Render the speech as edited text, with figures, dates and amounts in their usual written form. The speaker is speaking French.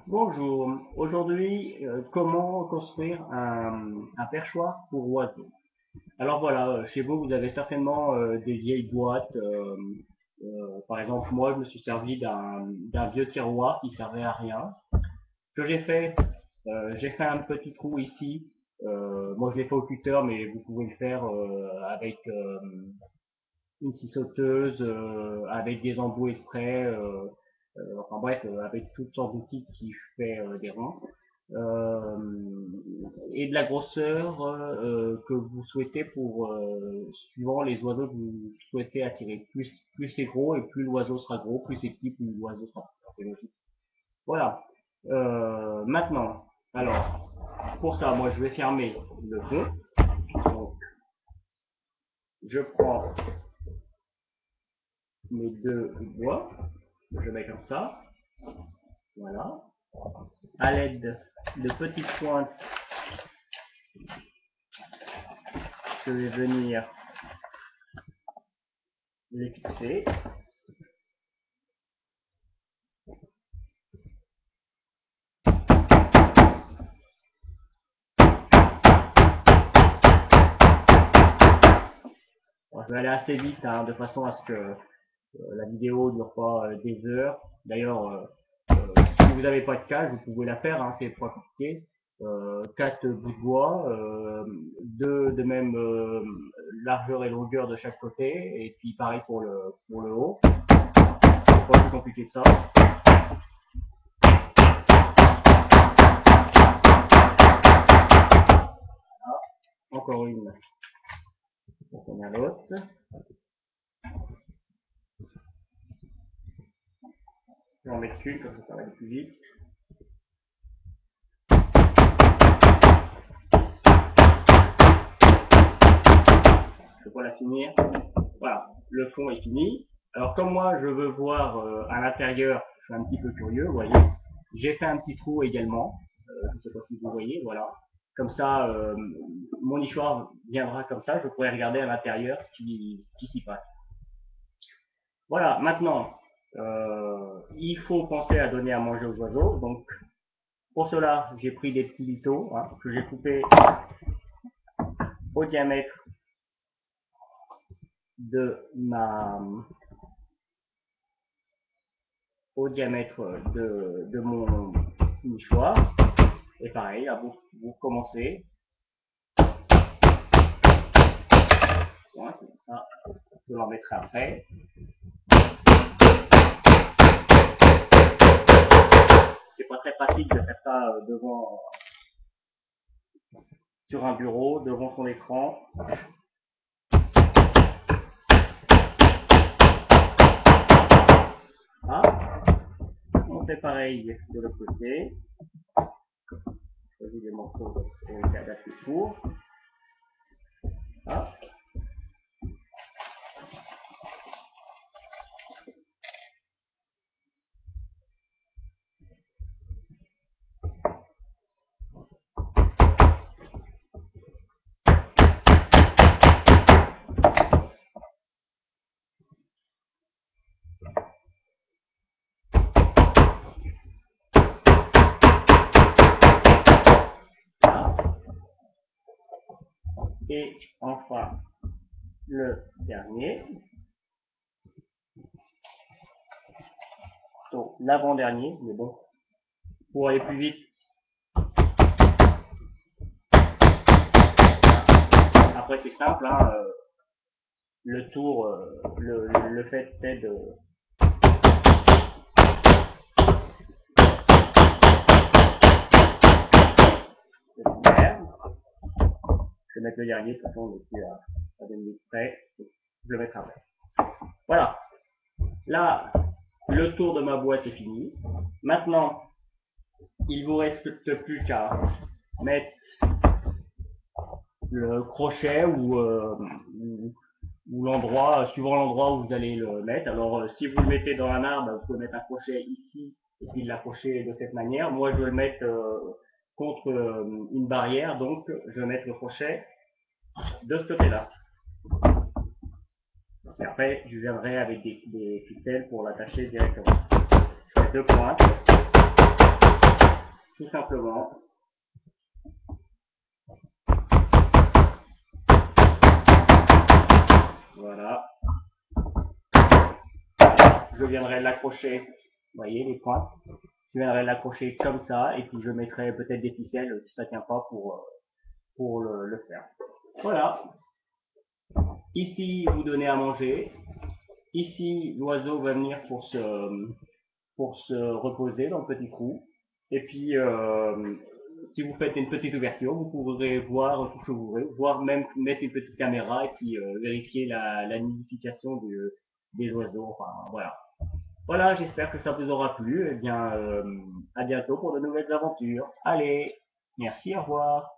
Bonjour, aujourd'hui, comment construire un perchoir pour oiseaux? Alors voilà, chez vous, vous avez certainement des vieilles boîtes. Par exemple, moi, je me suis servi d'un vieux tiroir qui servait à rien. Ce que j'ai fait un petit trou ici. Moi, je l'ai fait au cutter, mais vous pouvez le faire avec une scie sauteuse, avec des embouts exprès. Enfin bref, avec toutes sortes d'outils qui fait des ronds. Et de la grosseur que vous souhaitez pour suivant les oiseaux que vous souhaitez attirer. Plus c'est gros et plus l'oiseau sera gros, plus c'est petit, plus l'oiseau sera petit. C'est logique. Voilà. Maintenant, alors, pour ça, moi je vais fermer le fond. Donc, je prends mes deux bois, je mets comme ça, voilà. À l'aide de petites pointes, je vais venir les fixer. Bon, je vais aller assez vite, hein, de façon à ce que la vidéo ne dure pas des heures. D'ailleurs, si vous n'avez pas de cage, vous pouvez la faire, hein, c'est pas compliqué. 4 bouts de bois, deux de même largeur et longueur de chaque côté, et puis pareil pour le haut. C'est pas plus compliqué que ça. Encore une pour tenir l'autre. Je vais en mettre une, comme ça va aller plus vite. Je peux la finir. Voilà, le fond est fini. Alors comme moi je veux voir à l'intérieur, je suis un petit peu curieux, vous voyez. J'ai fait un petit trou également. Je ne sais pas si vous voyez, voilà. Comme ça, mon nichoir viendra comme ça, je pourrai regarder à l'intérieur ce qui s'y passe. Voilà, maintenant, il faut penser à donner à manger aux oiseaux. Donc, pour cela, j'ai pris des petits lithos que j'ai coupés au diamètre de ma au diamètre de mon nichoir. Et pareil, là, vous commencez. Bon, ça, je l'en mettrai après. C'est pas très pratique de faire ça devant sur un bureau, devant son écran. Ah, on fait pareil de l'autre côté. Choisis des morceaux assez courts. Ah. Et enfin, le dernier. Donc, l'avant-dernier, mais bon, pour aller plus vite, après c'est simple, hein, le tour, le fait c'est de faire. Je vais mettre le dernier, de toute façon on est plus à 2 minutes près, je le mettrai après. Voilà, là, le tour de ma boîte est fini. Maintenant, il vous reste plus qu'à mettre le crochet ou l'endroit, suivant l'endroit où vous allez le mettre. Alors, si vous le mettez dans un arbre, vous pouvez mettre un crochet ici et puis l'accrocher de cette manière. Moi, je vais le mettre contre une barrière, donc je vais mettre le crochet de ce côté-là. Et après, je viendrai avec des ficelles pour l'attacher directement. Je fais 2 pointes. tout simplement. Voilà. Je viendrai l'accrocher, vous voyez les pointes. Je viendrai l'accrocher comme ça et puis je mettrai peut-être des ficelles si ça tient pas pour le faire. Voilà. Ici, vous donnez à manger. Ici, l'oiseau va venir pour se reposer dans le petit trou. Et puis, si vous faites une petite ouverture, vous pourrez voir tout ce que vous voulez, voire même mettre une petite caméra et puis vérifier la nidification des oiseaux. Enfin, voilà. Voilà, j'espère que ça vous aura plu. Eh bien, à bientôt pour de nouvelles aventures. Allez, merci, au revoir.